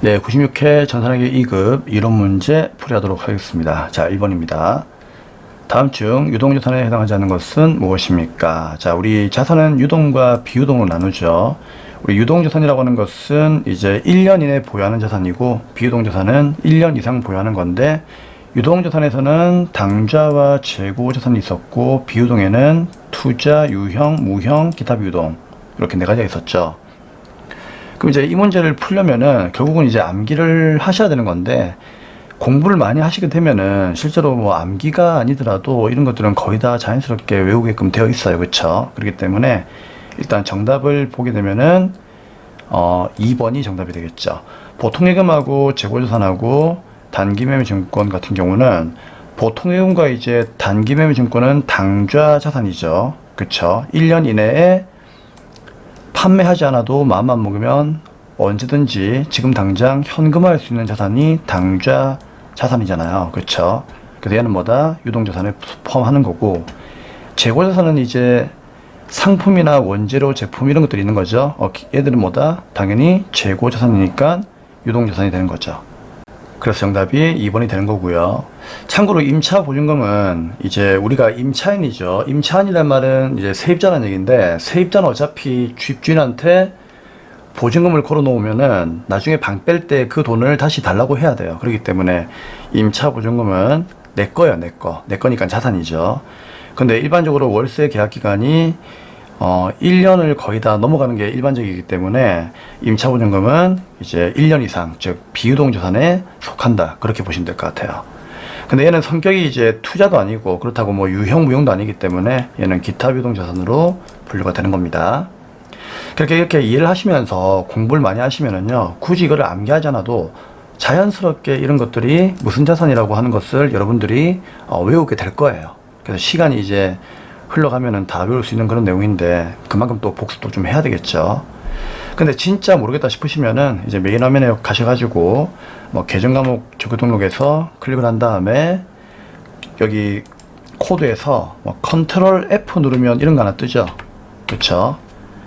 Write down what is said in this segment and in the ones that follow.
네, 96회 전산회계 2급 이론 문제 풀이하도록 하겠습니다. 자, 1번입니다. 다음 중 유동자산에 해당하지 않는 것은 무엇입니까? 자, 우리 자산은 유동과 비유동으로 나누죠. 우리 유동자산이라고 하는 것은 이제 1년 이내 보유하는 자산이고, 비유동자산은 1년 이상 보유하는 건데, 유동자산에서는 당좌와 재고자산이 있었고, 비유동에는 투자, 유형, 무형, 기타 비유동 이렇게 네 가지가 있었죠. 그럼 이제 이 문제를 풀려면은 결국은 이제 암기를 하셔야 되는 건데, 공부를 많이 하시게 되면은 실제로 뭐 암기가 아니더라도 이런 것들은 거의 다 자연스럽게 외우게끔 되어 있어요. 그렇죠? 그렇기 때문에 일단 정답을 보게 되면은 2번이 정답이 되겠죠. 보통예금하고 재고자산하고 단기매매증권 같은 경우는, 보통예금과 이제 단기매매증권은 당좌 자산이죠. 그렇죠? 1년 이내에 판매하지 않아도 마음만 먹으면 언제든지 지금 당장 현금화할 수 있는 자산이 당좌 자산이잖아요. 그렇죠? 그래서 얘는 뭐다? 유동자산에 포함하는 거고, 재고자산은 이제 상품이나 원재료, 제품 이런 것들이 있는 거죠. 얘들은 뭐다? 당연히 재고자산이니까 유동자산이 되는 거죠. 그래서 정답이 2번이 되는 거고요. 참고로 임차보증금은 이제 우리가 임차인이죠. 임차인이란 말은 이제 세입자라는 얘기인데, 세입자는 어차피 집주인한테 보증금을 걸어 놓으면은 나중에 방 뺄 때 그 돈을 다시 달라고 해야 돼요. 그렇기 때문에 임차보증금은 내 거예요. 내 거니까 자산이죠. 근데 일반적으로 월세 계약 기간이 1년을 거의 다 넘어가는 게 일반적이기 때문에 임차보증금은 이제 1년 이상, 즉 비유동자산에 속한다, 그렇게 보시면 될 것 같아요. 근데 얘는 성격이 이제 투자도 아니고, 그렇다고 뭐 유형, 무형도 아니기 때문에 얘는 기타 비유동자산으로 분류가 되는 겁니다. 그렇게 이렇게 이해를 하시면서 공부를 많이 하시면은요, 굳이 이거를 암기하지 않아도 자연스럽게 이런 것들이 무슨 자산이라고 하는 것을 여러분들이 외우게 될 거예요. 그래서 시간이 이제 흘러가면은 다 외울 수 있는 그런 내용인데, 그만큼 또 복습도 좀 해야 되겠죠. 근데 진짜 모르겠다 싶으시면은 이제 메인 화면에 가셔가지고 뭐 계정 과목 조교 등록에서 클릭을 한 다음에 여기 코드에서 뭐 컨트롤 F 누르면 이런 거 하나 뜨죠. 그쵸?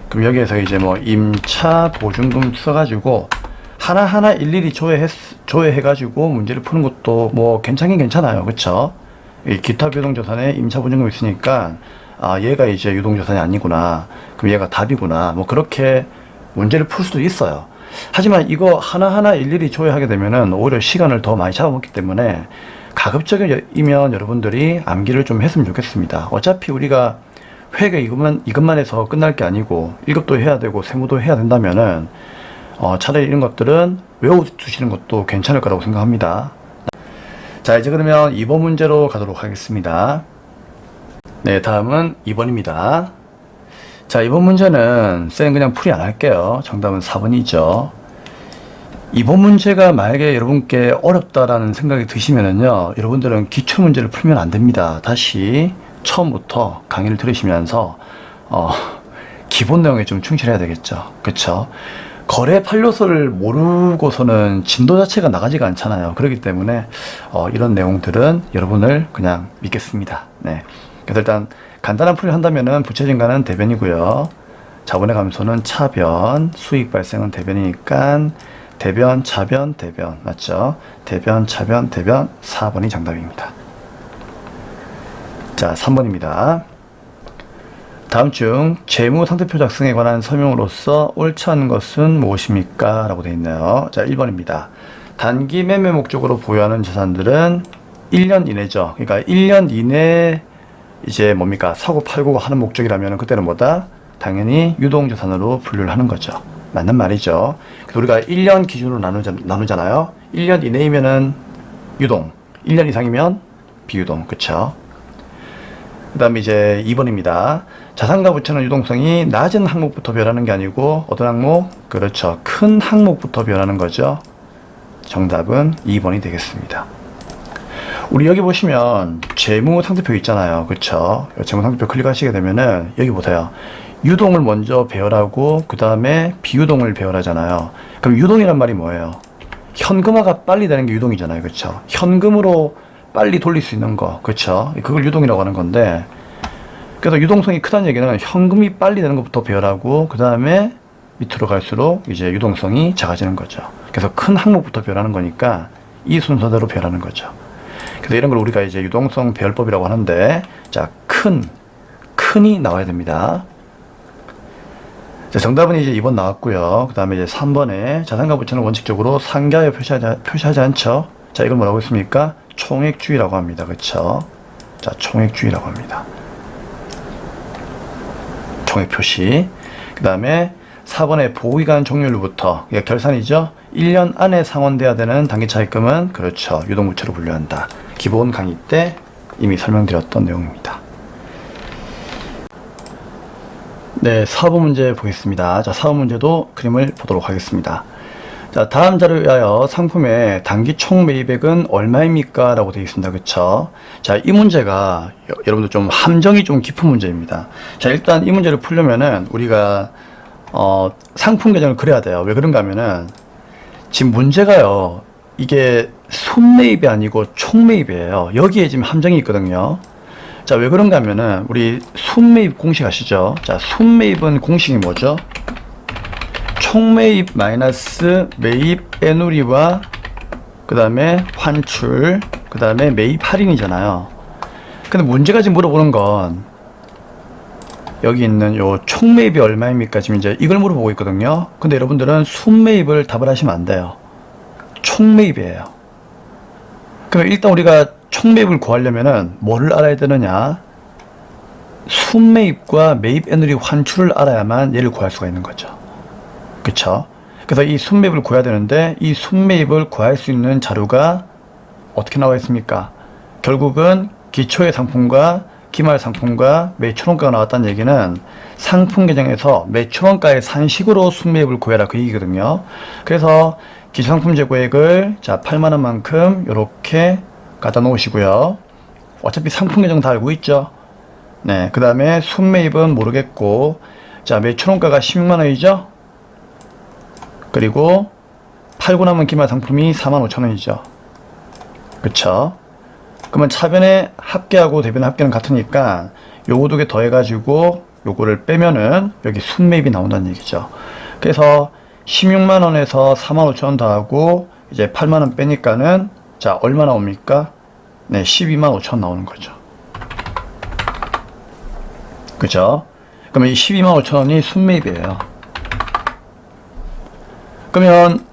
그럼 여기에서 이제 뭐 임차 보증금 써가지고 하나하나 일일이 조회해가지고 문제를 푸는 것도 뭐 괜찮긴 괜찮아요. 그쵸? 이 기타 비유동자산에 임차 보증금이 있으니까, 얘가 이제 유동자산이 아니구나, 그럼 얘가 답이구나, 뭐 그렇게 문제를 풀 수도 있어요. 하지만 이거 하나하나 일일이 조회하게 되면은 오히려 시간을 더 많이 잡아먹기 때문에 가급적이면 여러분들이 암기를 좀 했으면 좋겠습니다. 어차피 우리가 회계 이것만 해서 끝날 게 아니고 1급도 해야 되고 세무도 해야 된다면은 차라리 이런 것들은 외워두시는 것도 괜찮을 거라고 생각합니다. 자, 이제 그러면 2번 문제로 가도록 하겠습니다. 네, 다음은 2번입니다. 자, 이번 문제는 쌤 그냥 풀이 안 할게요. 정답은 4번이죠. 이번 문제가 만약에 여러분께 어렵다라는 생각이 드시면은요, 여러분들은 기출 문제를 풀면 안 됩니다. 다시 처음부터 강의를 들으시면서 기본 내용에 좀 충실해야 되겠죠. 그쵸? 거래 판료서를 모르고서는 진도 자체가 나가지가 않잖아요. 그렇기 때문에 이런 내용들은 여러분을 그냥 믿겠습니다. 네. 그래서 일단 간단한 풀이를 한다면은 부채 증가는 대변이고요. 자본의 감소는 차변, 수익 발생은 대변이니까 대변, 차변, 대변 맞죠? 대변, 차변, 대변 4번이 정답입니다. 자, 3번입니다. 다음 중 재무상태표 작성에 관한 설명으로서 옳지 않은 것은 무엇입니까? 라고 되어 있네요. 자, 1번입니다. 단기 매매 목적으로 보유하는 자산들은 1년 이내죠. 그러니까 1년 이내 이제 뭡니까? 사고 팔고 하는 목적이라면 그때는 뭐다? 당연히 유동자산으로 분류를 하는 거죠. 맞는 말이죠. 그래서 우리가 1년 기준으로 나누잖아요. 1년 이내이면은 유동, 1년 이상이면 비유동. 그쵸? 그 다음에 이제 2번입니다. 자산과 부채는 유동성이 낮은 항목부터 변하는 게 아니고 어떤 항목? 그렇죠. 큰 항목부터 변하는 거죠. 정답은 2번이 되겠습니다. 우리 여기 보시면 재무상태표 있잖아요. 그쵸? 재무상태표 클릭하시게 되면은 여기 보세요. 유동을 먼저 배열하고 그 다음에 비유동을 배열하잖아요. 그럼 유동이란 말이 뭐예요? 현금화가 빨리 되는 게 유동이잖아요. 그쵸? 현금으로 빨리 돌릴 수 있는 거. 그쵸? 그걸 유동이라고 하는 건데, 그래서 유동성이 크다는 얘기는 현금이 빨리 되는 것부터 배열하고 그 다음에 밑으로 갈수록 이제 유동성이 작아지는 거죠. 그래서 큰 항목부터 배열하는 거니까 이 순서대로 배열하는 거죠. 그래서 이런 걸 우리가 이제 유동성 배열법이라고 하는데, 자, 큰이 나와야 됩니다. 자, 정답은 이제 2번 나왔고요. 그 다음에 이제 3번에 자산가 부채는 원칙적으로 상가에 표시하지 않죠. 자, 이걸 뭐라고 했습니까? 총액주의라고 합니다. 그쵸? 자, 총액주의라고 합니다. 총액 표시. 그 다음에 4번에 보호기간 종료일부터, 이게 결산이죠. 1년 안에 상환돼야 되는 단기차입금은, 그렇죠, 유동부채로 분류한다. 기본 강의 때 이미 설명드렸던 내용입니다. 네, 사법 문제 보겠습니다. 자, 사법 문제도 그림을 보도록 하겠습니다. 자, 다음 자료에 의하여 상품의 단기 총 매입액은 얼마입니까? 라고 되어 있습니다. 그쵸? 자, 이 문제가 여러분들 좀 함정이 좀 깊은 문제입니다. 자, 일단 이 문제를 풀려면은 우리가 상품 계정을 그려야 돼요. 왜 그런가 하면은 지금 문제가요, 이게 순매입이 아니고 총매입이에요. 여기에 지금 함정이 있거든요. 자, 왜 그런가 하면은 우리 순매입 공식 아시죠? 자, 순매입은 공식이 뭐죠? 총매입 마이너스 매입 애누리와 그 다음에 환출, 그 다음에 매입 할인이잖아요. 근데 문제가 지금 물어보는 건 여기 있는 요 총매입이 얼마입니까? 지금 이제 이걸 물어보고 있거든요. 근데 여러분들은 순매입을 답을 하시면 안 돼요. 총매입이에요. 그럼 일단 우리가 총매입을 구하려면은 뭐를 알아야 되느냐? 순매입과 매입 애누리 환출을 알아야만 얘를 구할 수가 있는 거죠. 그쵸? 그래서 이 순매입을 구해야 되는데, 이 순매입을 구할 수 있는 자료가 어떻게 나와 있습니까? 결국은 기초의 상품과 기말 상품과 매출원가가 나왔다는 얘기는 상품 계정에서 매출원가의 산식으로 순매입을 구해라, 그 얘기거든요. 그래서 기초상품 재고액을, 자, 8만원만큼 요렇게 갖다 놓으시고요. 어차피 상품 계정 다 알고 있죠. 네, 그 다음에 순매입은 모르겠고, 자, 매출원가가 16만원이죠. 그리고 팔고 남은 기말 상품이 45,000원이죠. 그쵸? 그러면 차변의 합계하고 대변의 합계는 같으니까 요거 두 개 더해가지고 요거를 빼면은 여기 순매입이 나온다는 얘기죠. 그래서 16만원에서 45,000원 더하고 이제 8만원 빼니까는, 자, 얼마 나옵니까? 네, 12만 5천 나오는 거죠. 그죠? 그러면 이 12만 5천 원이 순매입이에요. 그러면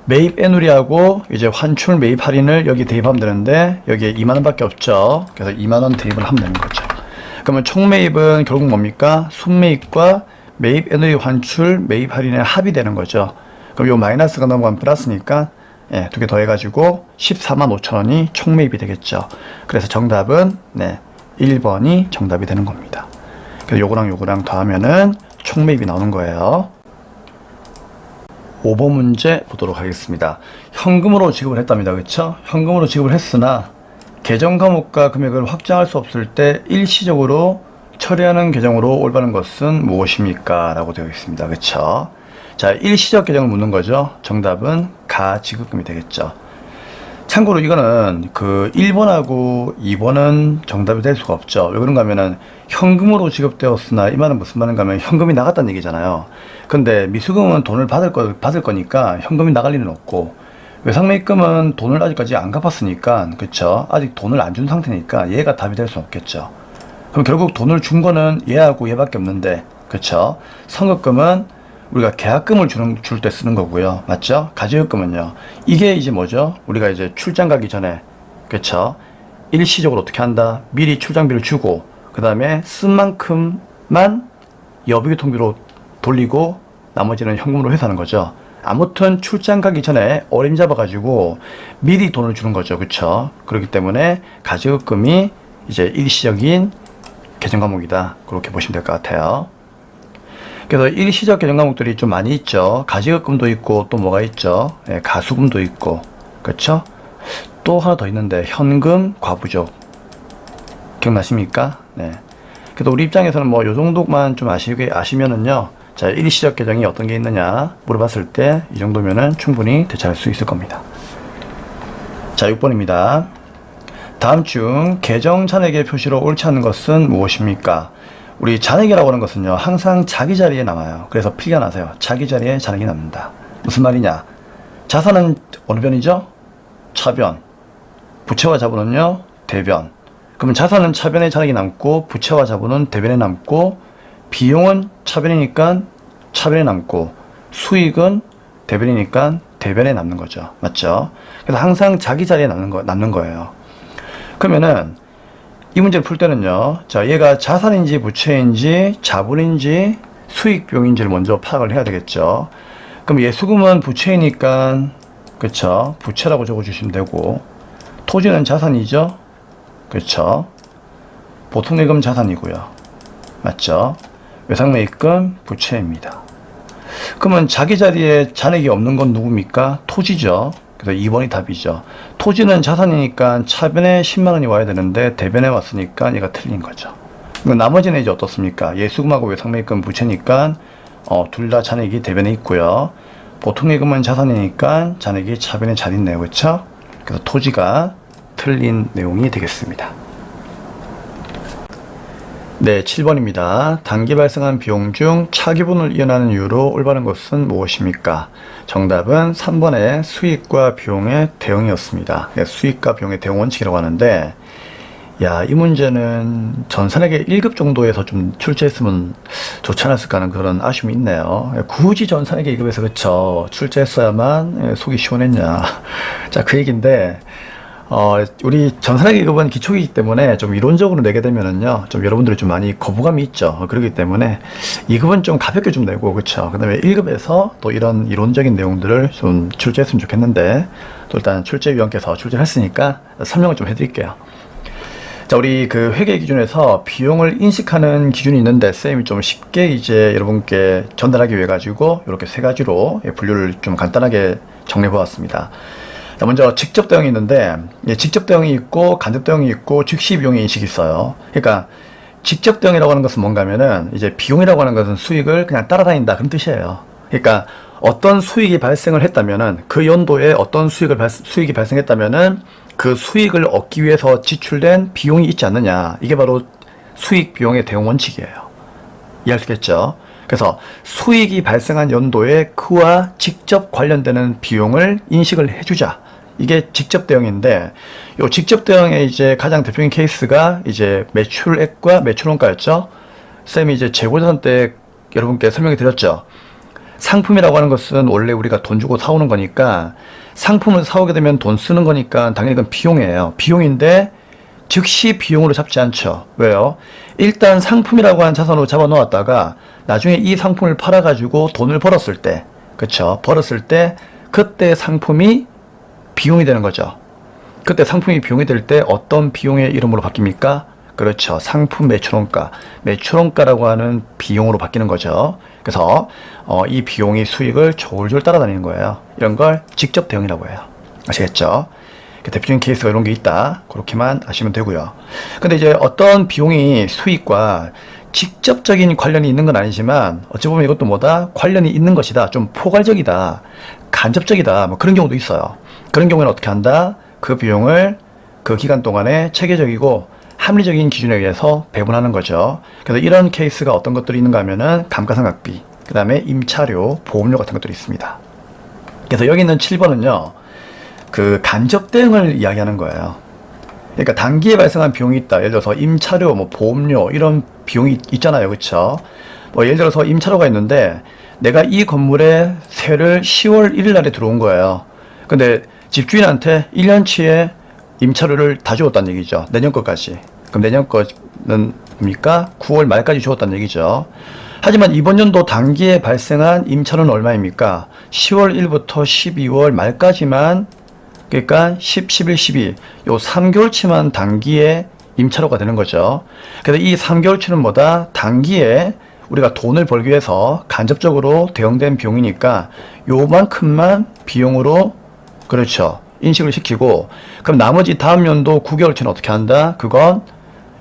매입 애누리하고 이제 환출 매입 할인을 여기 대입하면 되는데, 여기에 2만 원밖에 없죠. 그래서 2만 원 대입을 하면 되는 거죠. 그러면 총매입은 결국 뭡니까? 순매입과 매입 애누리 환출 매입 할인의 합이 되는 거죠. 그럼 요 마이너스가 넘어가면 플러스니까, 예, 두 개 더해가지고 14만 5천 원이 총매입이 되겠죠. 그래서 정답은, 네, 1번이 정답이 되는 겁니다. 그래서 요거랑 더하면은 총매입이 나오는 거예요. 5번 문제 보도록 하겠습니다. 현금으로 지급을 했답니다. 그쵸? 현금으로 지급을 했으나 계정 과목과 금액을 확정할 수 없을 때 일시적으로 처리하는 계정으로 올바른 것은 무엇입니까? 라고 되어 있습니다. 그쵸? 자, 일시적 계정을 묻는 거죠. 정답은 가지급금이 되겠죠. 참고로 이거는 그 1번하고 2번은 정답이 될 수가 없죠. 왜 그런가 하면은 현금으로 지급되었으나, 이 말은 무슨 말인가 하면 현금이 나갔다는 얘기잖아요. 근데 미수금은 돈을 받을 거니까 현금이 나갈 리는 없고, 외상매입금은 돈을 아직까지 안 갚았으니까, 그쵸? 아직 돈을 안 준 상태니까 얘가 답이 될 수 없겠죠. 그럼 결국 돈을 준 거는 얘하고 얘밖에 없는데, 그쵸? 선급금은 우리가 계약금을 줄 때 쓰는 거고요. 맞죠? 가지급금은요. 이게 이제 뭐죠? 우리가 이제 출장 가기 전에, 그쵸? 일시적으로 어떻게 한다? 미리 출장비를 주고, 그 다음에 쓴 만큼만 여비유통비로 돌리고 나머지는 현금으로 회수하는 거죠. 아무튼 출장 가기 전에 어림 잡아가지고 미리 돈을 주는 거죠. 그쵸? 그렇기 때문에 가지급금이 이제 일시적인 계정 과목이다. 그렇게 보시면 될 것 같아요. 그래서 일시적 계정 과목들이 좀 많이 있죠. 가지급금도 있고, 또 뭐가 있죠? 예, 가수금도 있고, 그렇죠? 또 하나 더 있는데 현금 과부족 기억나십니까? 네. 그래서 우리 입장에서는 뭐 요 정도만 좀 아시면은요, 자, 일시적 계정이 어떤 게 있느냐 물어봤을 때 이 정도면은 충분히 대처할 수 있을 겁니다. 자, 6번입니다. 다음 중 계정 잔액의 표시로 옳지 않은 것은 무엇입니까? 우리 잔액이라고 하는 것은요, 항상 자기 자리에 남아요. 그래서 필기가 나세요. 자기 자리에 잔액이 남는다. 무슨 말이냐? 자산은 어느 변이죠? 차변. 부채와 자본은요, 대변. 그러면 자산은 차변에 잔액이 남고, 부채와 자본은 대변에 남고, 비용은 차변이니까 차변에 남고, 수익은 대변이니까 대변에 남는 거죠. 맞죠? 그래서 항상 자기 자리에 남는 거예요. 그러면은 이 문제를 풀 때는요, 자, 얘가 자산인지 부채인지 자본인지 수익 비용인지를 먼저 파악을 해야 되겠죠. 그럼 예수금은 부채이니까, 그쵸, 부채라고 적어주시면 되고, 토지는 자산이죠. 그쵸. 보통예금 자산이고요. 맞죠? 외상매입금 부채입니다. 그러면 자기 자리에 잔액이 없는 건 누굽니까? 토지죠. 그래서 2번이 답이죠. 토지는 자산이니까 차변에 10만원이 와야 되는데 대변에 왔으니까 얘가 틀린 거죠. 나머지는 이제 어떻습니까? 예수금하고 외상매입금 부채니까 둘 다 잔액이 대변에 있고요. 보통예금은 자산이니까 잔액이 차변에 잘 있네요. 그렇죠? 그래서 토지가 틀린 내용이 되겠습니다. 네, 7번입니다. 단기 발생한 비용 중 차기분을 이어나는 이유로 올바른 것은 무엇입니까? 정답은 3번의 수익과 비용의 대응이었습니다. 네, 수익과 비용의 대응 원칙이라고 하는데, 야, 이 문제는 전산액의 1급 정도에서 좀 출제했으면 좋지 않았을까 하는 그런 아쉬움이 있네요. 굳이 전산액의 2급에서 그쵸, 출제했어야만 속이 시원했냐. 자, 그 얘기인데, 우리 전산액 2급은 기초이기 때문에 좀 이론적으로 내게 되면은요, 좀 여러분들이 좀 많이 거부감이 있죠. 그렇기 때문에 2급은 좀 가볍게 좀 내고, 그쵸. 그 다음에 1급에서 또 이런 이론적인 내용들을 좀 출제했으면 좋겠는데, 또 일단 출제위원께서 출제를 했으니까 설명을 좀 해드릴게요. 자, 우리 그 회계 기준에서 비용을 인식하는 기준이 있는데, 쌤이 좀 쉽게 이제 여러분께 전달하기 위해 가지고, 이렇게 세 가지로 분류를 좀 간단하게 정리해 보았습니다. 자, 먼저 직접 대응이 있는데, 직접 대응이 있고 간접 대응이 있고 즉시 비용의 인식이 있어요. 그러니까 직접 대응이라고 하는 것은 뭔가 하면은, 이제 비용이라고 하는 것은 수익을 그냥 따라다닌다 그런 뜻이에요. 그러니까 어떤 수익이 발생을 했다면은, 그 연도에 어떤 수익이 발생했다면은 그 수익을 얻기 위해서 지출된 비용이 있지 않느냐, 이게 바로 수익 비용의 대응 원칙이에요. 이해할 수 있겠죠? 그래서 수익이 발생한 연도에 그와 직접 관련되는 비용을 인식을 해주자. 이게 직접 대응인데, 요 직접 대응의 이제 가장 대표적인 케이스가 이제 매출액과 매출원가였죠. 쌤이 이제 재고자산 때 여러분께 설명해 드렸죠. 상품이라고 하는 것은 원래 우리가 돈 주고 사오는 거니까, 상품을 사오게 되면 돈 쓰는 거니까 당연히 그건 비용이에요. 비용인데 즉시 비용으로 잡지 않죠. 왜요? 일단 상품이라고 하는 자산으로 잡아 놓았다가 나중에 이 상품을 팔아 가지고 돈을 벌었을 때, 그쵸, 벌었을 때 그때 상품이 비용이 되는 거죠. 그때 상품이 비용이 될 때 어떤 비용의 이름으로 바뀝니까? 그렇죠. 상품 매출원가. 매출원가라고 하는 비용으로 바뀌는 거죠. 그래서 이 비용이 수익을 졸졸 따라다니는 거예요. 이런 걸 직접 대응이라고 해요. 아시겠죠? 대표적인 케이스가 이런 게 있다. 그렇게만 아시면 되고요. 근데 이제 어떤 비용이 수익과 직접적인 관련이 있는 건 아니지만, 어찌 보면 이것도 뭐다? 관련이 있는 것이다. 좀 포괄적이다. 간접적이다. 뭐 그런 경우도 있어요. 그런 경우에는 어떻게 한다? 그 비용을 그 기간 동안에 체계적이고 합리적인 기준에 의해서 배분하는 거죠. 그래서 이런 케이스가 어떤 것들이 있는가 하면은 감가상각비, 그 다음에 임차료, 보험료 같은 것들이 있습니다. 그래서 여기 있는 7번은요, 그 간접 대응을 이야기하는 거예요. 그러니까 단기에 발생한 비용이 있다. 예를 들어서 임차료, 뭐 보험료, 이런 비용이 있잖아요. 그쵸? 뭐 예를 들어서 임차료가 있는데, 내가 이 건물에 세를 10월 1일 날에 들어온 거예요. 근데 집주인한테 1년치의 임차료를 다 주었다는 얘기죠. 내년 거까지. 그럼 내년 거는 뭡니까? 9월 말까지 주었다는 얘기죠. 하지만 이번 연도 단기에 발생한 임차료는 얼마입니까? 10월 1일부터 12월 말까지만, 그러니까 10, 11, 12, 요 3개월치만 단기에 임차료가 되는 거죠. 그래서 이 3개월치는 뭐다? 단기에 우리가 돈을 벌기 위해서 간접적으로 대응된 비용이니까 요만큼만 비용으로, 그렇죠, 인식을 시키고, 그럼 나머지 다음 연도 9개월치는 어떻게 한다? 그건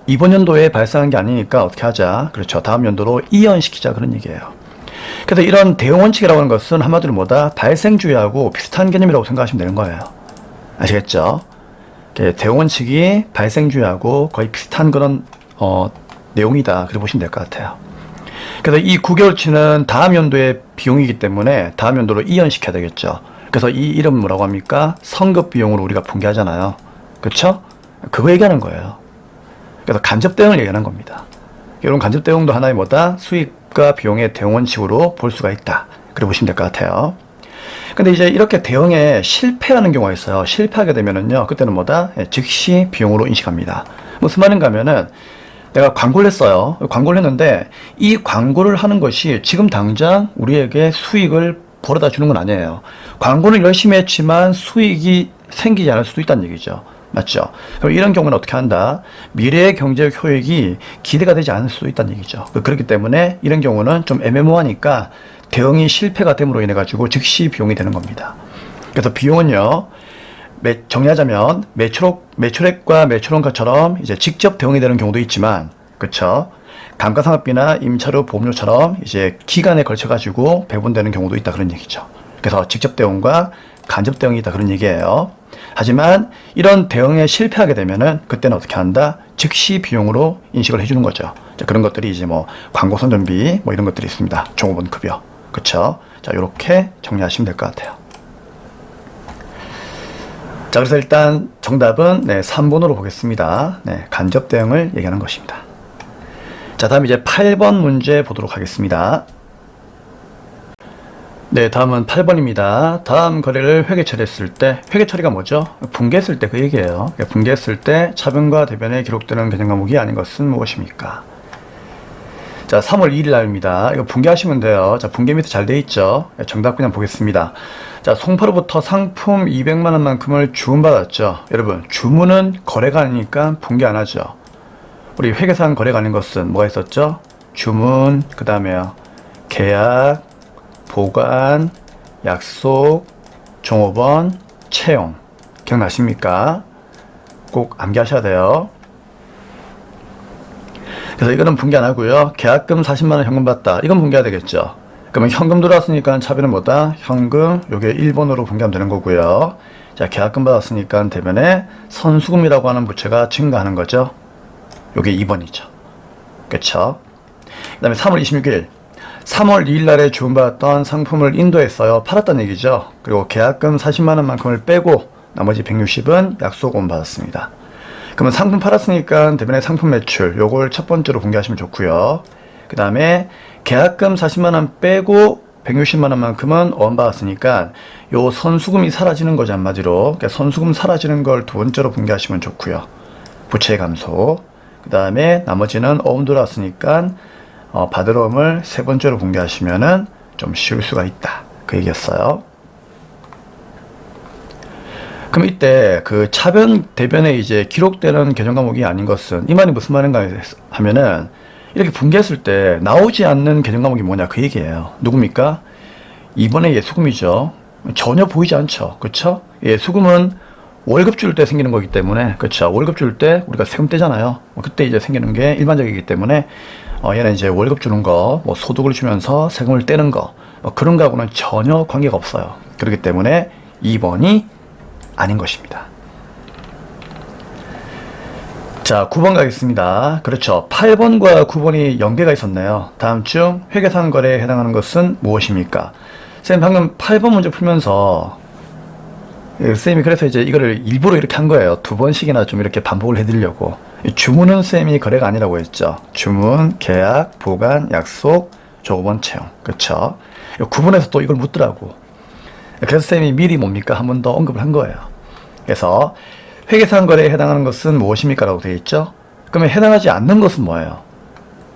이번 연도에 발생한 게 아니니까 어떻게 하자? 그렇죠, 다음 연도로 이연시키자, 그런 얘기예요. 그래서 이런 대응 원칙이라고 하는 것은 한마디로 뭐다? 발생주의하고 비슷한 개념이라고 생각하시면 되는 거예요. 아시겠죠? 대응 원칙이 발생주의하고 거의 비슷한 그런 내용이다. 그렇게 보시면 될 것 같아요. 그래서 이 9개월치는 다음 연도의 비용이기 때문에 다음 연도로 이연시켜야 되겠죠. 그래서 이 이름 뭐라고 합니까? 성급 비용으로 우리가 분개하잖아요. 그쵸? 그거 얘기하는 거예요. 그래서 간접 대응을 얘기하는 겁니다. 이런 간접 대응도 하나의 뭐다? 수익과 비용의 대응원칙으로 볼 수가 있다. 그렇게 보시면 될 것 같아요. 근데 이제 이렇게 대응에 실패하는 경우가 있어요. 실패하게 되면은요, 그때는 뭐다? 즉시 비용으로 인식합니다. 무슨 말인가 하면은, 내가 광고를 했어요. 광고를 했는데, 이 광고를 하는 것이 지금 당장 우리에게 수익을 벌어다 주는 건 아니에요. 광고는 열심히 했지만 수익이 생기지 않을 수도 있다는 얘기죠. 맞죠? 그럼 이런 경우는 어떻게 한다? 미래의 경제적 효익이 기대가 되지 않을 수도 있다는 얘기죠. 그렇기 때문에 이런 경우는 좀 애매모호하니까 대응이 실패가 됨으로 인해 가지고 즉시 비용이 되는 겁니다. 그래서 비용은요, 정리하자면 매출액과 매출원가처럼 이제 직접 대응이 되는 경우도 있지만, 그쵸? 감가상각비나 임차료 보험료처럼 이제 기간에 걸쳐 가지고 배분되는 경우도 있다, 그런 얘기죠. 그래서 직접 대응과 간접 대응이 있다, 그런 얘기예요. 하지만 이런 대응에 실패하게 되면은 그때는 어떻게 한다? 즉시 비용으로 인식을 해주는 거죠. 자, 그런 것들이 이제 뭐 광고 선전비 뭐 이런 것들이 있습니다. 종업원 급여. 그쵸? 자, 요렇게 정리하시면 될 것 같아요. 자, 그래서 일단 정답은 3번으로 보겠습니다. 간접 대응을 얘기하는 것입니다. 자, 다음 이제 8번 문제 보도록 하겠습니다. 네, 다음은 8번입니다. 다음 거래를 회계 처리했을 때, 회계 처리가 뭐죠? 분개했을 때 그 얘기예요. 분개했을 때 차변과 대변에 기록되는 개정 과목이 아닌 것은 무엇입니까? 자, 3월 2일 날입니다. 이거 분개하시면 돼요. 자, 분개 밑에 잘 돼 있죠? 정답 그냥 보겠습니다. 자, 송파로부터 상품 200만 원만큼을 주문받았죠. 여러분, 주문은 거래가 아니니까 분개 안 하죠. 우리 회계상 거래가 아닌 것은 뭐가 있었죠? 주문, 그 다음에요, 계약, 보관, 약속, 종업원, 채용. 기억나십니까? 꼭 암기하셔야 돼요. 그래서 이거는 분개 안 하고요. 계약금 40만원 현금 받다. 이건 분개해야 되겠죠. 그러면 현금 들어왔으니까 차비는 뭐다? 현금, 요게 1번으로 분개하면 되는 거고요. 자, 계약금 받았으니까 대변에 선수금이라고 하는 부채가 증가하는 거죠. 요게 2번이죠. 그쵸? 그 다음에 3월 26일. 3월 2일 날에 주문받았던 상품을 인도했어요. 팔았다는 얘기죠. 그리고 계약금 40만원만큼을 빼고 나머지 160은 약속금 받았습니다. 그러면 상품 팔았으니까 대변에 상품 매출, 요걸 첫 번째로 공개하시면 좋고요. 그 다음에 계약금 40만원 빼고 160만원만큼은 어원받았으니까 요 선수금이 사라지는 거죠, 한마디로. 그러니까 선수금 사라지는 걸 두 번째로 공개하시면 좋고요. 부채 감소. 그 다음에 나머지는 어음 들어왔으니까 받을 어음을 세 번째로 공개하시면은 좀 쉬울 수가 있다, 그 얘기였어요. 그럼 이때 그 차변 대변에 이제 기록되는 개정 과목이 아닌 것은, 이 말이 무슨 말인가 하면은 이렇게 분개했을 때 나오지 않는 개정 과목이 뭐냐, 그 얘기예요. 누굽니까? 이번에 예수금이죠. 전혀 보이지 않죠. 그쵸? 예수금은 월급 줄 때 생기는 거기 때문에, 그쵸? 월급 줄 때 우리가 세금 떼잖아요. 그때 이제 생기는 게 일반적이기 때문에 얘는 이제 월급 주는 거, 뭐 소득을 주면서 세금을 떼는 거, 그런 거하고는 전혀 관계가 없어요. 그렇기 때문에 2번이 아닌 것입니다. 자, 9번 가겠습니다. 그렇죠. 8번과 9번이 연계가 있었네요. 다음 중 회계상 거래에 해당하는 것은 무엇입니까? 쌤 방금 8번 문제 풀면서 쌤이 그래서 이제 이거를 일부러 이렇게 한 거예요. 두 번씩이나 좀 이렇게 반복을 해드리려고. 주문은 쌤이 거래가 아니라고 했죠. 주문, 계약, 보관, 약속, 조건, 채용. 그쵸? 9번에서 또 이걸 묻더라고. 그래서 쌤이 미리 뭡니까? 한 번 더 언급을 한 거예요. 그래서 회계상 거래에 해당하는 것은 무엇입니까? 라고 되어 있죠. 그러면 해당하지 않는 것은 뭐예요?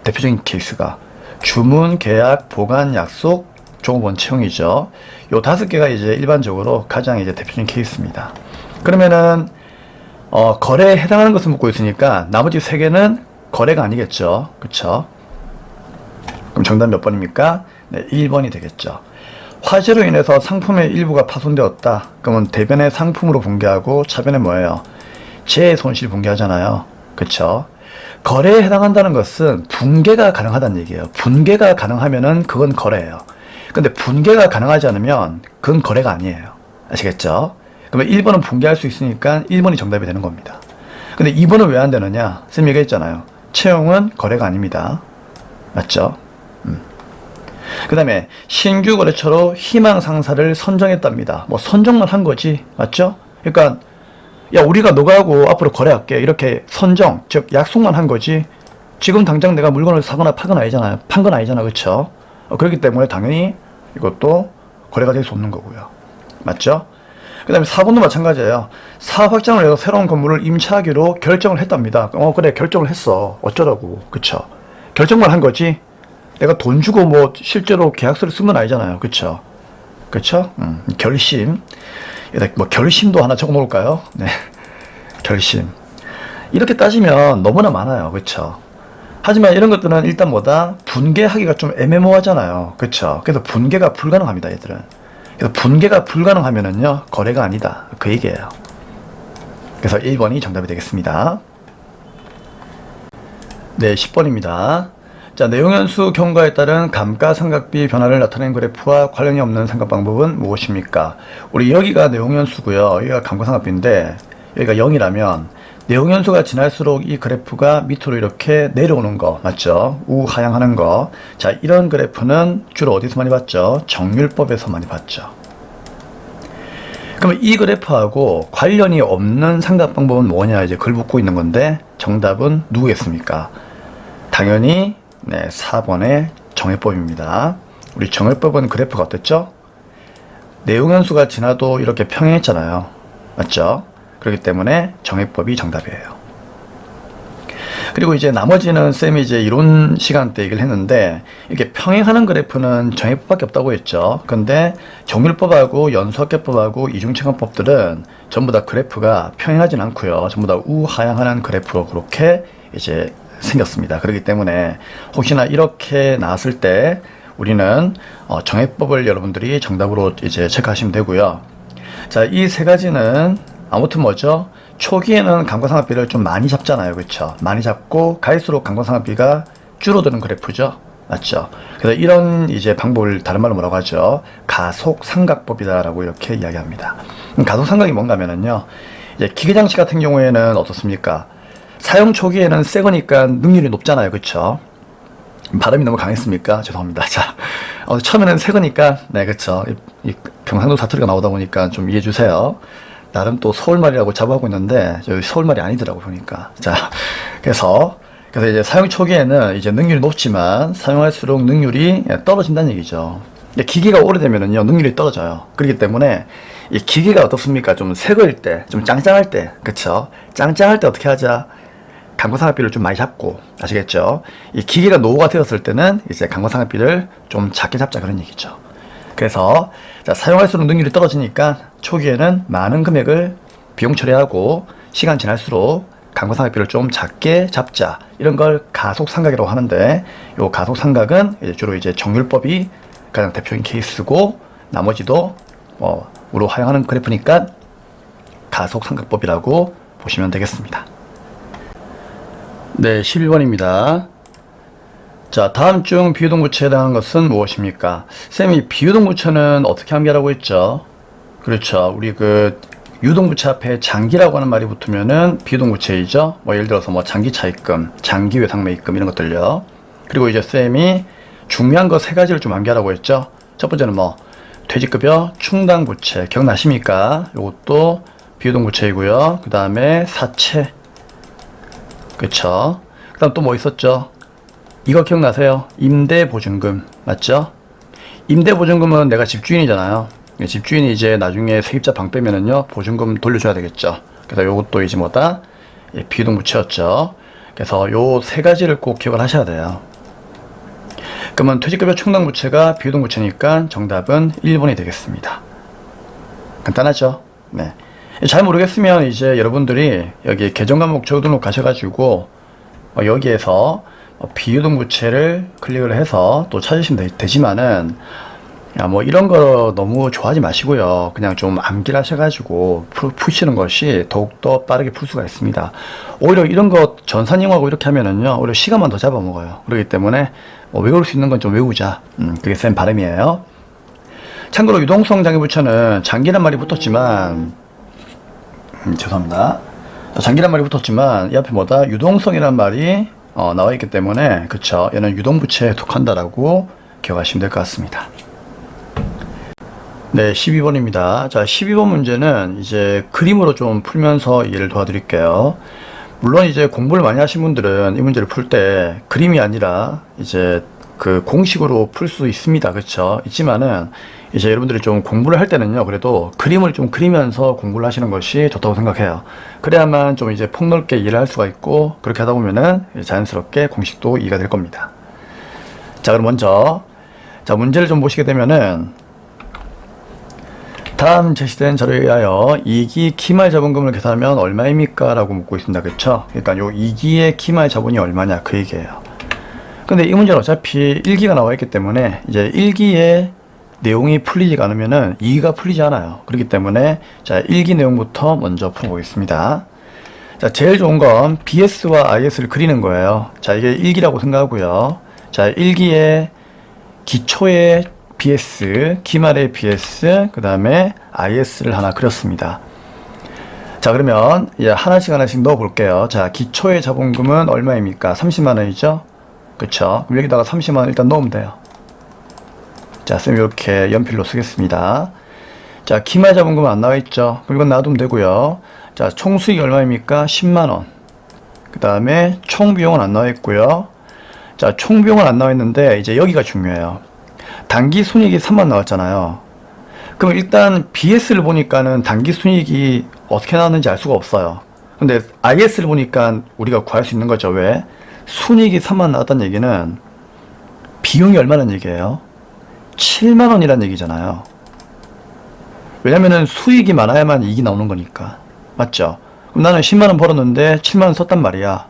대표적인 케이스가 주문, 계약, 보관, 약속, 종업원 채용이죠. 요 5개가 이제 일반적으로 가장 이제 대표적인 케이스입니다. 그러면은 거래에 해당하는 것을 묻고 있으니까 나머지 3개는 거래가 아니겠죠. 그쵸? 그럼 정답 몇 번입니까? 네, 1번이 되겠죠. 화재로 인해서 상품의 일부가 파손되었다. 그러면 대변의 상품으로 분개하고 차변에 뭐예요? 재해 손실 분개하잖아요. 그쵸? 거래에 해당한다는 것은 분개가 가능하다는 얘기예요. 분개가 가능하면은 그건 거래예요. 근데 분개가 가능하지 않으면 그건 거래가 아니에요. 아시겠죠? 그러면 1번은 분개할 수 있으니까 1번이 정답이 되는 겁니다. 근데 2번은 왜 안 되느냐? 쌤이 얘기했잖아요. 채용은 거래가 아닙니다. 맞죠? 그 다음에 신규 거래처로 희망 상사를 선정했답니다. 뭐 선정만 한 거지. 맞죠? 그러니까 야 우리가 너가하고 앞으로 거래할게 이렇게 선정 즉 약속만 한 거지 지금 당장 내가 물건을 사거나 파건 아니잖아요. 판 건 아니잖아. 그렇죠? 그렇기 때문에 당연히 이것도 거래가 될 수 없는 거고요. 맞죠? 그 다음에 4번도 마찬가지예요. 사업 확장을 해서 새로운 건물을 임차하기로 결정을 했답니다. 그래 결정을 했어. 어쩌라고. 그쵸? 결정만 한 거지 내가 돈 주고 뭐 실제로 계약서를 쓴 건 아니잖아요. 그쵸? 그쵸? 결심. 뭐 결심도 하나 적어 놓을까요? 네. 결심. 이렇게 따지면 너무나 많아요. 그쵸? 하지만 이런 것들은 일단 뭐다? 분개하기가 좀 애매모호하잖아요. 그쵸? 그래서 분개가 불가능합니다, 얘들은. 그래서 분개가 불가능하면은요, 거래가 아니다. 그 얘기예요. 그래서 1번이 정답이 되겠습니다. 네, 10번입니다. 자, 내용연수 경과에 따른 감가상각비 변화를 나타낸 그래프와 관련이 없는 상각 방법은 무엇입니까? 우리 여기가 내용연수고요. 여기가 감가상각비인데 여기가 0이라면 내용연수가 지날수록 이 그래프가 밑으로 이렇게 내려오는 거 맞죠? 우하향하는 거. 자, 이런 그래프는 주로 어디서 많이 봤죠? 정률법에서 많이 봤죠. 그러면 이 그래프하고 관련이 없는 상각 방법은 뭐냐 이제 글 묻고 있는 건데 정답은 누구겠습니까? 당연히 네, 4번의 정해법입니다. 우리 정해법은 그래프가 어땠죠? 내용연수가 지나도 이렇게 평행했잖아요. 맞죠? 그렇기 때문에 정해법이 정답이에요. 그리고 이제 나머지는 쌤이 이제 이론 시간 때 얘기를 했는데 이렇게 평행하는 그래프는 정해법밖에 없다고 했죠. 근데 정률법하고 연수학계법하고 이중체감법들은 전부 다 그래프가 평행하진 않고요. 전부 다 우하향하는 그래프로 그렇게 이제 생겼습니다. 그렇기 때문에 혹시나 이렇게 나왔을 때 우리는 정해법을 여러분들이 정답으로 이제 체크하시면 되고요. 자, 이 세 가지는 아무튼 뭐죠? 초기에는 감가상각비를 좀 많이 잡잖아요. 그렇죠? 많이 잡고 갈수록 감가상각비가 줄어드는 그래프죠. 맞죠? 그래서 이런 이제 방법을 다른 말로 뭐라고 하죠? 가속상각법이다라고 이렇게 이야기합니다. 가속상각이 뭔가 하면은요. 이제 기계장치 같은 경우에는 어떻습니까? 사용 초기에는 새 거니까 능률이 높잖아요. 그쵸? 발음이 너무 강했습니까? 죄송합니다. 자, 처음에는 새 거니까, 네, 그쵸. 이 경상도 사투리가 나오다 보니까 좀 이해해 주세요. 나름 또 서울말이라고 자부하고 있는데, 여기 서울말이 아니더라고, 보니까. 자, 그래서 이제 사용 초기에는 이제 능률이 높지만, 사용할수록 능률이 떨어진다는 얘기죠. 기계가 오래되면은요, 능률이 떨어져요. 그렇기 때문에, 이 기계가 어떻습니까? 좀 새 거일 때, 좀 짱짱할 때, 그쵸? 짱짱할 때 어떻게 하자? 감가상각비를 좀 많이 잡고, 아시겠죠? 이 기계가 노후가 되었을 때는 이제 감가상각비를 좀 작게 잡자 그런 얘기죠. 그래서 자, 사용할수록 능률이 떨어지니까 초기에는 많은 금액을 비용 처리하고 시간 지날수록 감가상각비를 좀 작게 잡자 이런 걸 가속상각이라고 하는데 이 가속상각은 이제 주로 이제 정률법이 가장 대표적인 케이스고 나머지도 우로 활용하는 그래프니까 가속상각법이라고 보시면 되겠습니다. 네, 11번입니다. 자, 다음 중 비유동부채에 해당하는 것은 무엇입니까? 쌤이 비유동부채는 어떻게 암기하라고 했죠? 그렇죠. 우리 유동부채 앞에 장기라고 하는 말이 붙으면은 비유동부채이죠. 예를 들어서 장기차입금, 장기외상매입금 이런 것들요. 그리고 이제 쌤이 중요한 거 세 가지를 좀 암기하라고 했죠. 첫 번째는 퇴직급여 충당부채 기억나십니까? 이것도 비유동부채이고요. 그 다음에 사채. 그쵸? 그 다음 또 뭐 있었죠? 이거 기억나세요? 임대보증금. 맞죠? 임대보증금은 내가 집주인이잖아요. 집주인이 이제 나중에 세입자 방 빼면은요, 보증금 돌려줘야 되겠죠. 그래서 요것도 이제 비유동부채였죠. 그래서 요 세 가지를 꼭 기억을 하셔야 돼요. 그러면 퇴직급여 충당부채가 비유동부채니까 정답은 1번이 되겠습니다. 간단하죠? 네. 잘 모르겠으면 이제 여러분들이 여기 계정과목 적어놓고 가셔가지고 여기에서 비유동부채를 클릭을 해서 또 찾으시면 되지만은 이런 거 너무 좋아하지 마시고요. 그냥 좀 암기를 하셔가지고 푸시는 것이 더욱더 빠르게 풀 수가 있습니다. 오히려 이런 거 전산영어하고 이렇게 하면은요, 오히려 시간만 더 잡아먹어요. 그렇기 때문에 외울 수 있는 건 좀 외우자. 그게 쌤 바람이에요. 참고로 유동성 장기부채는 장기란 말이 붙었지만 죄송합니다. 장기란 말이 붙었지만 이 앞에 유동성이란 말이 나와 있기 때문에 그쵸, 얘는 유동부채에 속한다라고 기억하시면 될 것 같습니다. 네, 12번입니다. 자, 12번 문제는 이제 그림으로 좀 풀면서 이해를 도와드릴게요. 물론 이제 공부를 많이 하신 분들은 이 문제를 풀 때 그림이 아니라 이제 그 공식으로 풀 수 있습니다. 그쵸? 있지만은 이제 여러분들이 좀 공부를 할 때는요, 그래도 그림을 좀 그리면서 공부를 하시는 것이 좋다고 생각해요. 그래야만 좀 이제 폭넓게 이해를 할 수가 있고, 그렇게 하다 보면은 자연스럽게 공식도 이해가 될 겁니다. 자, 그럼 먼저, 자, 문제를 좀 보시게 되면은, 다음 제시된 자료에 의하여 2기 키말 자본금을 계산하면 얼마입니까? 라고 묻고 있습니다. 그쵸? 그러니까 요 2기의 키말 자본이 얼마냐, 그 얘기예요. 근데 이 문제는 어차피 1기가 나와 있기 때문에 이제 1기의 내용이 풀리지가 않으면은 2기가 풀리지 않아요. 그렇기 때문에 자, 1기 내용부터 먼저 풀어보겠습니다. 자, 제일 좋은 건 BS와 IS를 그리는 거예요. 자, 이게 1기라고 생각하고요. 자, 1기의 기초의 BS, 기말의 BS, 그 다음에 IS를 하나 그렸습니다. 자, 그러면 이제 하나씩 넣어 볼게요. 자, 기초의 자본금은 얼마입니까? 30만원이죠? 그쵸? 그럼 여기다가 30만원 일단 넣으면 돼요. 자, 쌤 이렇게 연필로 쓰겠습니다. 자, 기말 자본금은 안 나와 있죠? 그럼 이건 놔두면 되고요. 자, 총 수익이 얼마입니까? 10만원. 그 다음에 총 비용은 안 나와 있고요. 자, 총 비용은 안 나와 있는데 이제 여기가 중요해요. 단기 순이익이 3만 나왔잖아요. 그럼 일단 BS를 보니까는 단기 순이익이 어떻게 나왔는지 알 수가 없어요. 근데 IS를 보니까 우리가 구할 수 있는 거죠. 왜? 순이익이 3만 나왔다는 얘기는 비용이 얼마라는 얘기예요? 7만 원이라는 얘기잖아요. 왜냐면은 수익이 많아야만 이익이 나오는 거니까. 맞죠? 그럼 나는 10만 원 벌었는데 7만 원 썼단 말이야.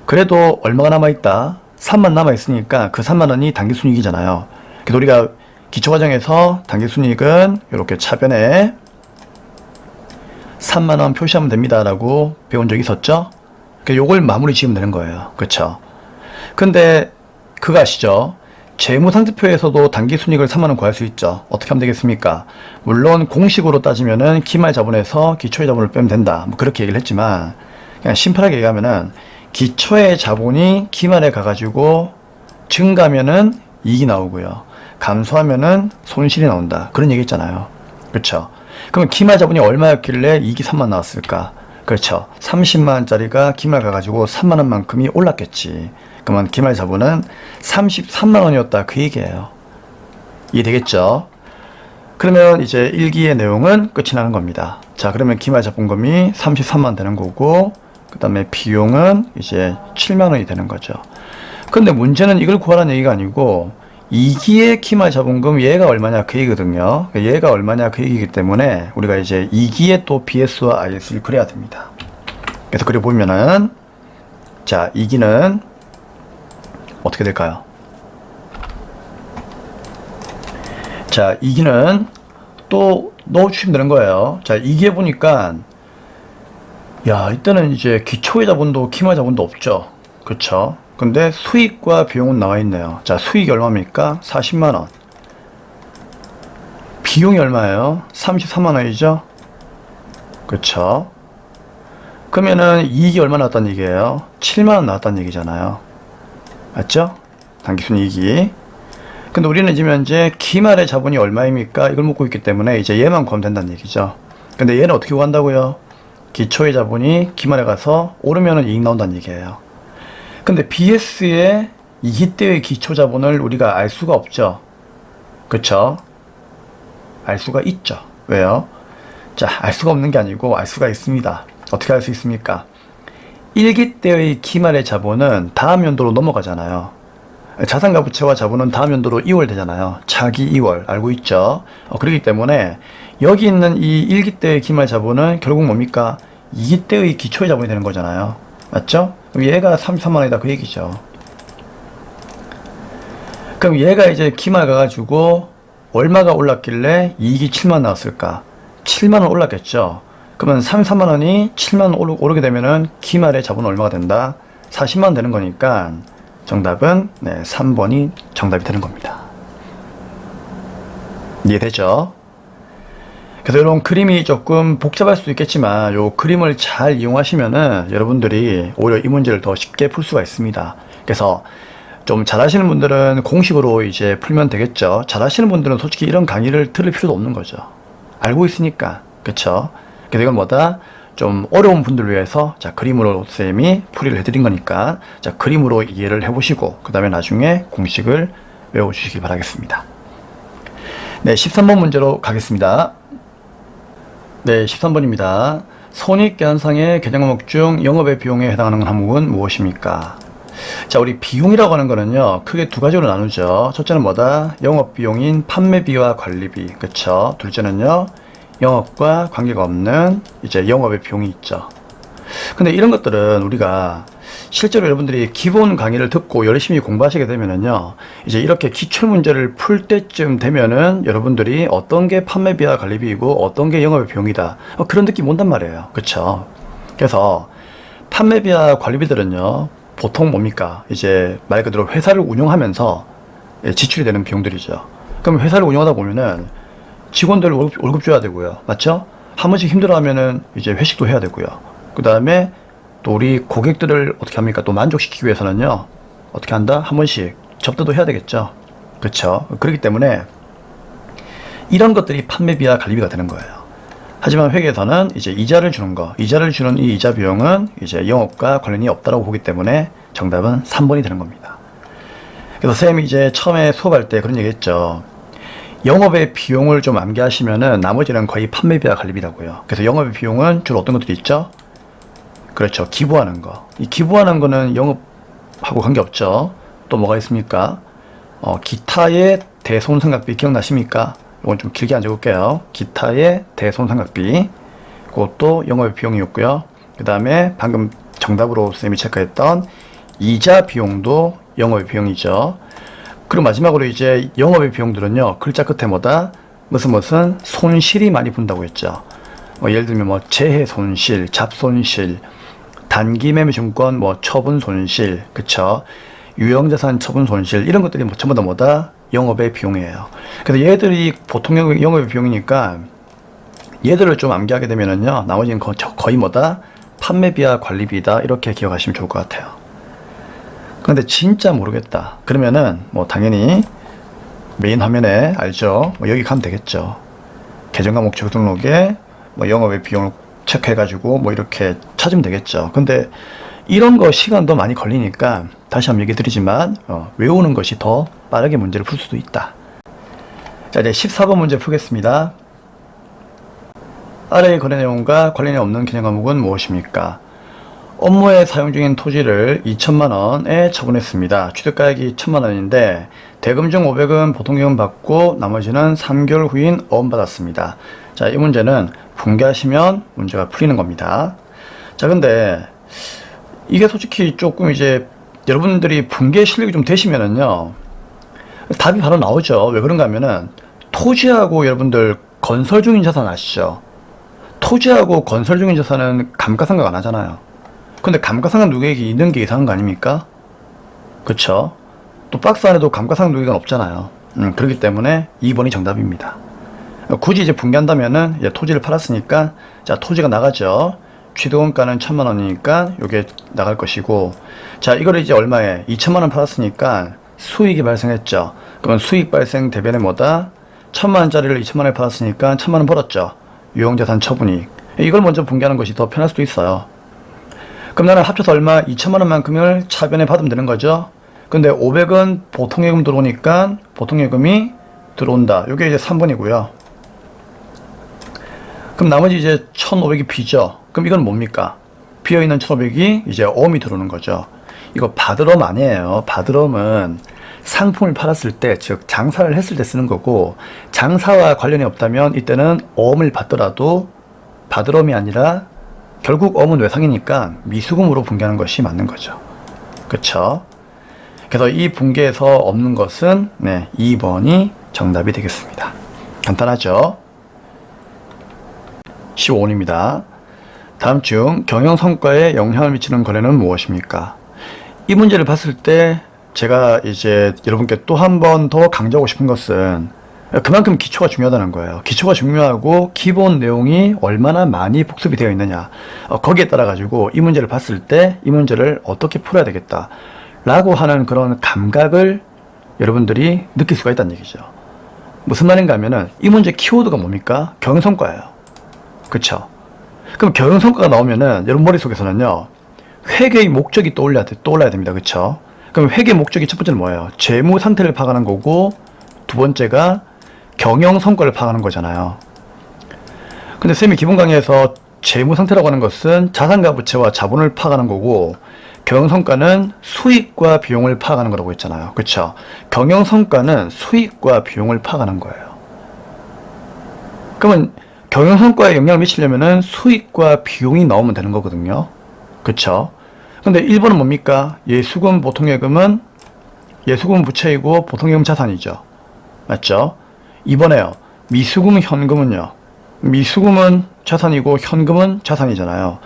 그래도 얼마가 남아있다? 3만 남아있으니까 그 3만 원이 단기 순이익이잖아요. 그래서 우리가 기초과정에서 단기순이익은 이렇게 차변에 3만원 표시하면 됩니다 라고 배운 적이 있었죠. 그러니까 요걸 마무리 지으면 되는 거예요. 그쵸? 근데 그거 아시죠? 재무상태표에서도 단기순이익을 3만원 구할 수 있죠. 어떻게 하면 되겠습니까? 물론 공식으로 따지면은 기말 자본에서 기초의 자본을 빼면 된다, 뭐 그렇게 얘기를 했지만, 그냥 심플하게 얘기하면은 기초의 자본이 기말에 가가지고 증가하면은 이익이 나오고요, 감소하면은 손실이 나온다, 그런 얘기 있잖아요. 그렇죠? 그러면 기말 자본이 얼마였길래 이익이 3만 나왔을까? 그렇죠. 30만원짜리가 기말 가가지고 3만원만큼이 올랐겠지. 그러면 기말 자본은 33만원이었다, 그 얘기예요. 이해되겠죠? 그러면 이제 1기의 내용은 끝이 나는 겁니다. 자, 그러면 기말 자본금이 33만 되는 거고, 그 다음에 비용은 이제 7만원이 되는 거죠. 근데 문제는 이걸 구하라는 얘기가 아니고 2기의 기말 자본금 얘가 얼마냐 그 얘기거든요. 얘가 얼마냐 그 얘기이기 때문에 우리가 이제 2기의 또 BS와 IS를 그려야 됩니다. 그래서 그려보면은, 자, 2기는 어떻게 될까요? 자, 2기는 또 넣어주시면 되는 거예요. 자, 2기에 보니까 야, 이때는 이제 기초의 자본도 기말 자본도 없죠. 그쵸? 근데 수익과 비용은 나와 있네요. 자, 수익이 얼마입니까? 40만원. 비용이 얼마예요? 33만원이죠? 그쵸? 그러면은 이익이 얼마 나왔다는 얘기예요? 7만원 나왔다는 얘기잖아요. 맞죠? 단기순이익이. 근데 우리는 지금 현재 기말의 자본이 얼마입니까? 이걸 묻고 있기 때문에 이제 얘만 구하면 된다는 얘기죠. 근데 얘는 어떻게 구한다고요? 기초의 자본이 기말에 가서 오르면은 이익 나온다는 얘기예요. 근데 BS의 2기 때의 기초 자본을 우리가 알 수가 없죠. 그쵸? 알 수가 있죠. 왜요? 자, 알 수가 없는 게 아니고 알 수가 있습니다. 어떻게 알 수 있습니까? 1기 때의 기말의 자본은 다음 연도로 넘어가잖아요. 자산가 부채와 자본은 다음 연도로 이월되잖아요. 차기 이월. 알고 있죠? 그렇기 때문에 여기 있는 이 1기 때의 기말 자본은 결국 뭡니까? 2기 때의 기초의 자본이 되는 거잖아요. 맞죠? 그럼 얘가 33만원이다 그 얘기죠. 그럼 얘가 이제 기말 가가지고 얼마가 올랐길래 이익이 7만 나왔을까? 7만원 올랐겠죠. 그러면 33만원이 7만원 오르게 되면은 기말의 자본은 얼마가 된다? 40만원 되는 거니까 정답은 3번이 정답이 되는 겁니다. 이해되죠? 그래서 이런 그림이 조금 복잡할 수도 있겠지만 요 그림을 잘 이용하시면은 여러분들이 오히려 이 문제를 더 쉽게 풀 수가 있습니다. 그래서 좀 잘하시는 분들은 공식으로 이제 풀면 되겠죠. 잘하시는 분들은 솔직히 이런 강의를 들을 필요도 없는 거죠. 알고 있으니까. 그쵸? 그래서 이건 뭐다? 좀 어려운 분들을 위해서 자 그림으로 쌤이 풀이를 해드린 거니까 자 그림으로 이해를 해보시고 그 다음에 나중에 공식을 외워주시기 바라겠습니다. 네, 13번 문제로 가겠습니다. 네, 13번입니다. 손익계산상의 계정 과목 중 영업의 비용에 해당하는 항목은 무엇입니까? 자, 우리 비용이라고 하는 거는요, 크게 두 가지로 나누죠. 첫째는 뭐다? 영업비용인 판매비와 관리비. 그쵸? 둘째는요, 영업과 관계가 없는 이제 영업의 비용이 있죠. 근데 이런 것들은 우리가 실제로 여러분들이 기본 강의를 듣고 열심히 공부하시게 되면은요, 이제 이렇게 기출 문제를 풀 때쯤 되면은 여러분들이 어떤 게 판매비와 관리비이고 어떤 게 영업의 비용이다. 그런 느낌 온단 말이에요. 그쵸? 그래서 판매비와 관리비들은요, 보통 뭡니까? 이제 말 그대로 회사를 운영하면서 지출이 되는 비용들이죠. 그럼 회사를 운영하다 보면은 직원들 월급 줘야 되고요. 맞죠? 한 번씩 힘들어하면은 이제 회식도 해야 되고요. 그 다음에 또 우리 고객들을 어떻게 합니까? 또 만족시키기 위해서는요, 어떻게 한다? 한 번씩 접대도 해야 되겠죠. 그쵸? 그렇기 때문에 이런 것들이 판매비와 관리비가 되는 거예요. 하지만 회계에서는 이제 이자를 주는 거, 이자를 주는 이 이자 비용은 이제 영업과 관련이 없다라고 보기 때문에 정답은 3번이 되는 겁니다. 그래서 쌤이 이제 처음에 수업할 때 그런 얘기 했죠. 영업의 비용을 좀 암기하시면은 나머지는 거의 판매비와 관리비라고요. 그래서 영업의 비용은 주로 어떤 것들이 있죠? 그렇죠. 기부하는 거. 이 기부하는 거는 영업하고 관계없죠. 또 뭐가 있습니까? 기타의 대손상각비 기억나십니까? 이건 좀 길게 안 적을게요. 기타의 대손상각비. 그것도 영업의 비용이었고요. 그 다음에 방금 정답으로 쌤이 체크했던 이자 비용도 영업의 비용이죠. 그리고 마지막으로 이제 영업의 비용들은요, 글자 끝에 뭐다? 무슨 손실이 많이 분다고 했죠. 예를 들면 뭐 재해 손실, 잡손실, 단기 매매 증권 뭐 처분 손실, 그쵸? 유형자산 처분 손실, 이런 것들이 뭐 전부 다 뭐다? 영업의 비용이에요. 그래서 얘들이 보통 영업의 비용이니까 얘들을 좀 암기하게 되면은요, 나머지는 거의 뭐다? 판매비와 관리비다. 이렇게 기억하시면 좋을 것 같아요. 그런데 진짜 모르겠다. 그러면은 뭐 당연히 메인 화면에 알죠? 뭐 여기 가면 되겠죠. 계정과 목적 등록에 뭐 영업의 비용을 체크해가지고 뭐 이렇게 찾으면 되겠죠. 근데 이런 거 시간도 많이 걸리니까 다시 한번 얘기 드리지만 외우는 것이 더 빠르게 문제를 풀 수도 있다. 자, 이제 14번 문제 풀겠습니다. 아래의 거래 내용과 관련이 없는 개념 과목은 무엇입니까? 업무에 사용 중인 토지를 2천만원에 처분했습니다. 취득가액이 1천만원인데 대금 중 500은 보통기금 받고 나머지는 3개월 후인 어음받았습니다. 자, 이 문제는 분개하시면 문제가 풀리는 겁니다. 자, 근데 이게 솔직히 조금 이제 여러분들이 분개 실력이 좀 되시면은요, 답이 바로 나오죠. 왜 그런가 하면은 토지하고 여러분들 건설 중인 자산 아시죠? 토지하고 건설 중인 자산은 감가상각 안 하잖아요. 근데 감가상각 누계액이 있는 게 이상한 거 아닙니까? 그쵸? 또 박스 안에도 감가상각 누계액은 없잖아요. 그렇기 때문에 2번이 정답입니다. 굳이 이제 분개한다면은 이제 토지를 팔았으니까 자, 토지가 나가죠. 취득원가는 1,000만원이니까 요게 나갈 것이고, 자, 이거를 이제 얼마에 2천만원 팔았으니까 수익이 발생했죠. 그러면 수익 발생 대변에 뭐다? 1,000만원짜리를 2천만원에 팔았으니까 1,000만원 벌었죠. 유형자산 처분이익. 이걸 먼저 분개하는 것이 더 편할 수도 있어요. 그럼 나는 합쳐서 얼마? 2천만원만큼을 차변에 받으면 되는 거죠. 근데 500은 보통예금 들어오니까 보통예금이 들어온다. 요게 이제 3번이고요. 그럼 나머지 이제 1,500이 비죠. 그럼 이건 뭡니까? 비어있는 1,500이 이제 어음이 들어오는 거죠. 이거 바드럼 아니에요. 바드럼은 상품을 팔았을 때, 즉 장사를 했을 때 쓰는 거고, 장사와 관련이 없다면 이때는 어음을 받더라도 바드럼이 아니라 결국 어음은 외상이니까 미수금으로 분개하는 것이 맞는 거죠. 그쵸? 그래서 이 분개에서 없는 것은 2번이 정답이 되겠습니다. 간단하죠? 15번입니다. 다음 중 경영 성과에 영향을 미치는 거래는 무엇입니까? 이 문제를 봤을 때 제가 이제 여러분께 또 한 번 더 강조하고 싶은 것은 그만큼 기초가 중요하다는 거예요. 기초가 중요하고 기본 내용이 얼마나 많이 복습이 되어 있느냐. 거기에 따라 가지고 이 문제를 봤을 때 이 문제를 어떻게 풀어야 되겠다 라고 하는 그런 감각을 여러분들이 느낄 수가 있다는 얘기죠. 무슨 말인가 하면은 이 문제 키워드가 뭡니까? 경영성과예요. 그쵸? 그럼 경영성과가 나오면은 여러분 머릿속에서는요, 회계의 목적이 떠올라야 됩니다. 그쵸? 그럼 회계 목적이 첫 번째는 뭐예요? 재무 상태를 파악하는 거고, 두 번째가 경영 성과를 파악하는 거잖아요. 근데 쌤이 기본 강의에서 재무 상태라고 하는 것은 자산과 부채와 자본을 파악하는 거고, 경영 성과는 수익과 비용을 파악하는 거라고 했잖아요. 그렇죠? 경영 성과는 수익과 비용을 파악하는 거예요. 그러면 경영 성과에 영향을 미치려면은 수익과 비용이 나오면 되는 거거든요. 그렇죠? 근데 1번은 뭡니까? 예수금 보통예금은 예수금은 부채이고 보통예금 자산이죠. 맞죠? 2번에요. 미수금 현금은요. 미수금은 자산이고 현금은 자산이잖아요.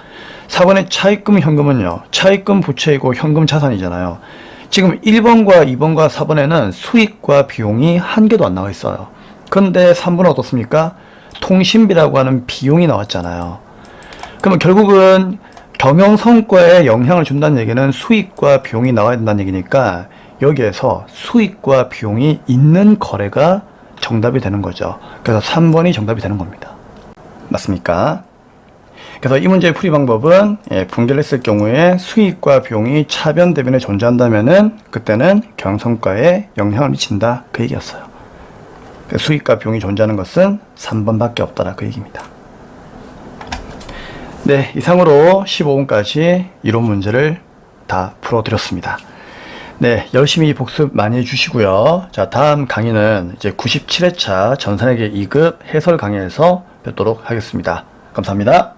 4번의 차입금 현금은요. 차입금 부채이고 현금 자산이잖아요. 지금 1번과 2번과 4번에는 수익과 비용이 한 개도 안 나와 있어요. 그런데 3번은 어떻습니까? 통신비라고 하는 비용이 나왔잖아요. 그러면 결국은 경영성과에 영향을 준다는 얘기는 수익과 비용이 나와야 된다는 얘기니까 여기에서 수익과 비용이 있는 거래가 정답이 되는 거죠. 그래서 3번이 정답이 되는 겁니다. 맞습니까? 그래서 이 문제의 풀이 방법은 분개를 했을 경우에 수익과 비용이 차변 대변에 존재한다면은 그때는 경영성과에 영향을 미친다 그 얘기였어요. 수익과 비용이 존재하는 것은 3번밖에 없다라 그 얘기입니다. 네, 이상으로 15번까지 이론 문제를 다 풀어드렸습니다. 네, 열심히 복습 많이 해주시고요. 자, 다음 강의는 이제 97회차 전산회계 2급 해설 강의에서 뵙도록 하겠습니다. 감사합니다.